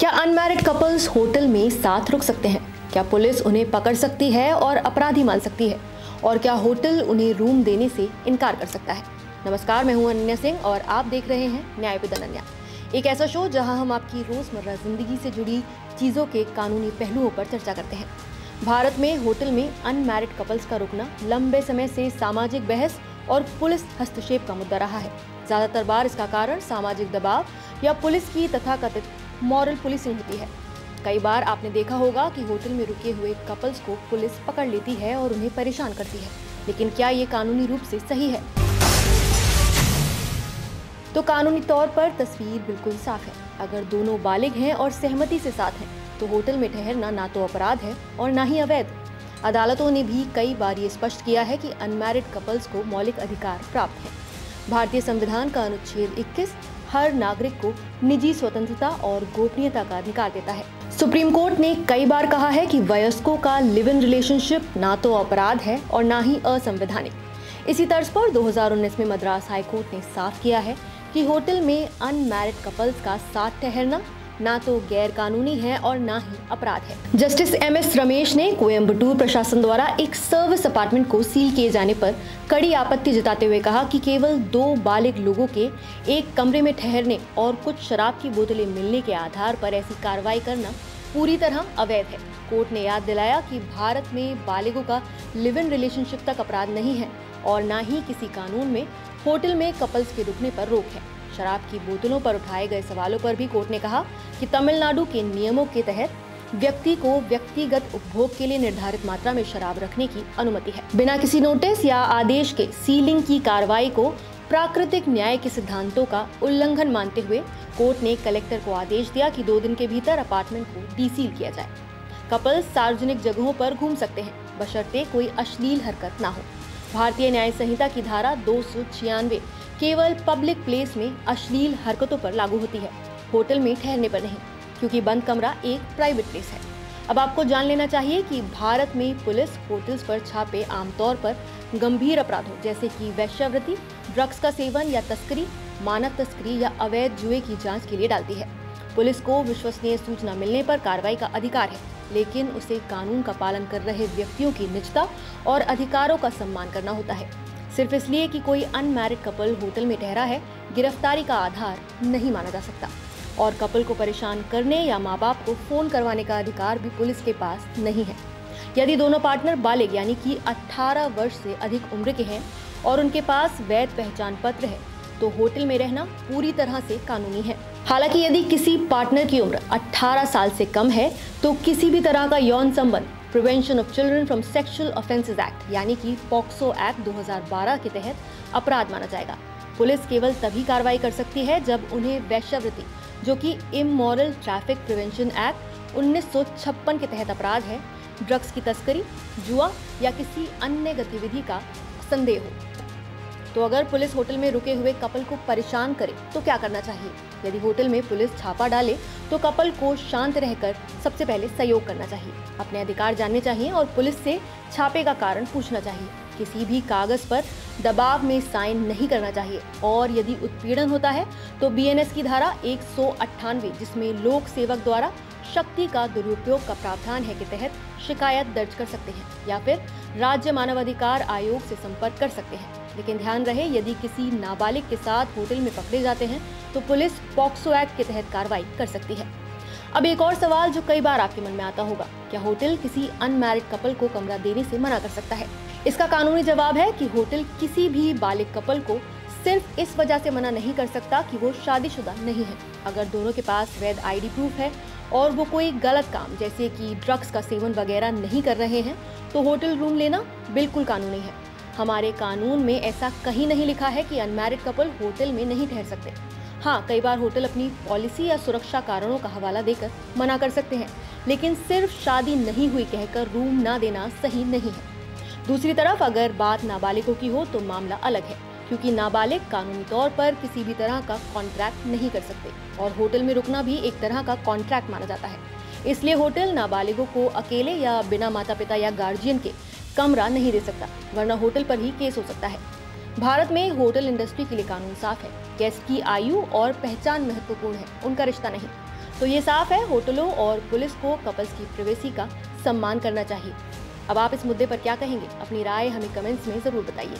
क्या unmarried couples hotel में साथ रुक सकते हैं? क्या पुलिस उन्हें पकड़ सकती है और अपराधी मान सकती है? और क्या होटल उन्हें रूम देने से इनकार कर सकता है? नमस्कार, मैं हूं अनन्या सिंह और आप देख रहे हैं न्याय विद अनन्या, एक ऐसा शो जहां हम आपकी रोजमर्रा जिंदगी से जुड़ी चीजों के कानूनी पहलुओं पर चर्चा करते हैं। भारत में होटल में अनमैरिड कपल्स का रुकना लंबे समय से सामाजिक बहस और पुलिस हस्तक्षेप का मुद्दा रहा है। ज्यादातर बार इसका कारण सामाजिक दबाव या पुलिस की तथाकथित मॉरल पुलिसिंग होती है। कई बार आपने देखा होगा कि होटल में रुके हुए कपल्स को पुलिस पकड़ लेती है और उन्हें परेशान करती है, लेकिन क्या ये कानूनी रूप से सही है? तो कानूनी तौर पर तस्वीर बिल्कुल साफ है। अगर दोनों बालिग हैं और सहमति से साथ हैं, तो होटल में ठहरना ना तो अपराध है और ना ही अवैध। अदालतों ने भी कई बार ये स्पष्ट किया है कि अनमैरिड कपल्स को मौलिक अधिकार प्राप्त है। भारतीय संविधान का अनुच्छेद 21 हर नागरिक को निजी स्वतंत्रता और गोपनीयता का अधिकार देता है। सुप्रीम कोर्ट ने कई बार कहा है कि वयस्कों का लिव इन रिलेशनशिप ना तो अपराध है और ना ही असंवैधानिक। इसी तर्ज पर 2019 में मद्रास हाई कोर्ट ने साफ किया है कि होटल में अनमैरिड कपल्स का साथ ठहरना ना तो गैर कानूनी है और ना ही अपराध है। जस्टिस MS रमेश ने कोयम्बटूर प्रशासन द्वारा एक सर्विस अपार्टमेंट को सील किए जाने पर कड़ी आपत्ति जताते हुए कहा कि केवल 2 बालिग लोगों के एक कमरे में ठहरने और कुछ शराब की बोतलें मिलने के आधार पर ऐसी कार्रवाई करना पूरी तरह अवैध है। कोर्ट ने याद दिलाया कि भारत में बालिगों का लिव इन रिलेशनशिप तक अपराध नहीं है और न ही किसी कानून में होटल में कपल्स के रुकने पर रोक है। शराब की बोतलों पर उठाए गए सवालों पर भी कोर्ट ने कहा कि तमिलनाडु के नियमों के तहत व्यक्ति को व्यक्तिगत उपभोग के लिए निर्धारित मात्रा में शराब रखने की अनुमति है। बिना किसी नोटिस या आदेश के सीलिंग की कार्रवाई को प्राकृतिक न्याय के सिद्धांतों का उल्लंघन मानते हुए कोर्ट ने कलेक्टर को आदेश दिया कि 2 दिन के भीतर अपार्टमेंट को डीसील किया जाए। कपल्स सार्वजनिक जगहों पर घूम सकते हैं, बशर्ते कोई अश्लील हरकत ना हो। भारतीय न्याय संहिता की धारा 296 केवल पब्लिक प्लेस में अश्लील हरकतों पर लागू होती है, होटल में ठहरने पर नहीं, क्योंकि बंद कमरा एक प्राइवेट प्लेस है। अब आपको जान लेना चाहिए कि भारत में पुलिस होटल्स पर छापे आमतौर पर गंभीर अपराधों जैसे कि वेश्यावृत्ति, ड्रग्स का सेवन या तस्करी, मानव तस्करी या अवैध जुए की जांच के लिए डालती है। पुलिस को विश्वसनीय सूचना मिलने पर कार्रवाई का अधिकार है, लेकिन उसे कानून का पालन कर रहे व्यक्तियों की निजता और अधिकारों का सम्मान करना होता है। सिर्फ इसलिए कि कोई अनमैरिड कपल होटल में ठहरा है, गिरफ्तारी का आधार नहीं माना जा सकता। और कपल को परेशान करने या माँ बाप को फोन करवाने का अधिकार भी पुलिस के पास नहीं है। यदि दोनों पार्टनर बालिग यानी कि 18 वर्ष से अधिक उम्र के हैं और उनके पास वैध पहचान पत्र है, तो होटल में रहना पूरी तरह से कानूनी है। हालांकि यदि किसी पार्टनर की उम्र 18 साल से कम है, तो किसी भी तरह का यौन संबंध prevention of children from sexual offences act यानी कि पॉक्सो एक्ट 2012 के तहत अपराध माना जाएगा। पुलिस केवल तभी कार्रवाई कर सकती है जब उन्हें वेश्यावृत्ति, जो कि इमोरल ट्रैफिक प्रिवेंशन एक्ट 1956 के तहत अपराध है, ड्रग्स की तस्करी, जुआ या किसी अन्य गतिविधि का संदेह हो। तो अगर पुलिस होटल में रुके हुए कपल को परेशान करे तो क्या करना चाहिए? यदि होटल में पुलिस छापा डाले तो कपल को शांत रहकर सबसे पहले सहयोग करना चाहिए, अपने अधिकार जानने चाहिए और पुलिस से छापे का कारण पूछना चाहिए। किसी भी कागज पर दबाव में साइन नहीं करना चाहिए और यदि उत्पीड़न होता है तो BNS की धारा 198, जिसमें लोक सेवक द्वारा शक्ति का दुरुपयोग का प्रावधान है, के तहत शिकायत दर्ज कर सकते हैं या फिर राज्य मानवाधिकार आयोग से संपर्क कर सकते हैं। लेकिन ध्यान रहे, यदि किसी नाबालिग के साथ होटल में पकड़े जाते हैं तो पुलिस पॉक्सो एक्ट के तहत कार्रवाई कर सकती है। अब एक और सवाल जो कई बार आपके मन में आता होगा, क्या होटल किसी अनमैरिड कपल को कमरा देने से मना कर सकता है? इसका कानूनी जवाब है कि होटल किसी भी बालिग कपल को सिर्फ इस वजह से मना नहीं कर सकता कि वो शादीशुदा नहीं है। अगर दोनों के पास वैध ID प्रूफ है और वो कोई गलत काम जैसे कि ड्रग्स का सेवन वगैरह नहीं कर रहे हैं, तो होटल रूम लेना बिल्कुल कानूनी है। हमारे कानून में ऐसा कहीं नहीं लिखा है कि अनमैरिड कपल होटल में नहीं ठहर सकते। हाँ, कई बार होटल अपनी पॉलिसी या सुरक्षा कारणों का हवाला देकर मना कर सकते हैं, लेकिन सिर्फ शादी नहीं हुई कहकर रूम ना देना सही नहीं है। दूसरी तरफ अगर बात नाबालिगों की हो तो मामला अलग है, क्योंकि नाबालिग कानूनी तौर पर किसी भी तरह का कॉन्ट्रैक्ट नहीं कर सकते और होटल में रुकना भी एक तरह का कॉन्ट्रैक्ट माना जाता है। इसलिए होटल नाबालिगों को अकेले या बिना माता पिता या गार्जियन के कमरा नहीं दे सकता, वरना होटल पर ही केस हो सकता है। भारत में होटल इंडस्ट्री के लिए कानून साफ है, गेस्ट की आयु और पहचान महत्वपूर्ण है, उनका रिश्ता नहीं। तो ये साफ है, होटलों और पुलिस को कपल्स की प्राइवेसी का सम्मान करना चाहिए। अब आप इस मुद्दे पर क्या कहेंगे? अपनी राय हमें कमेंट्स में ज़रूर बताइए।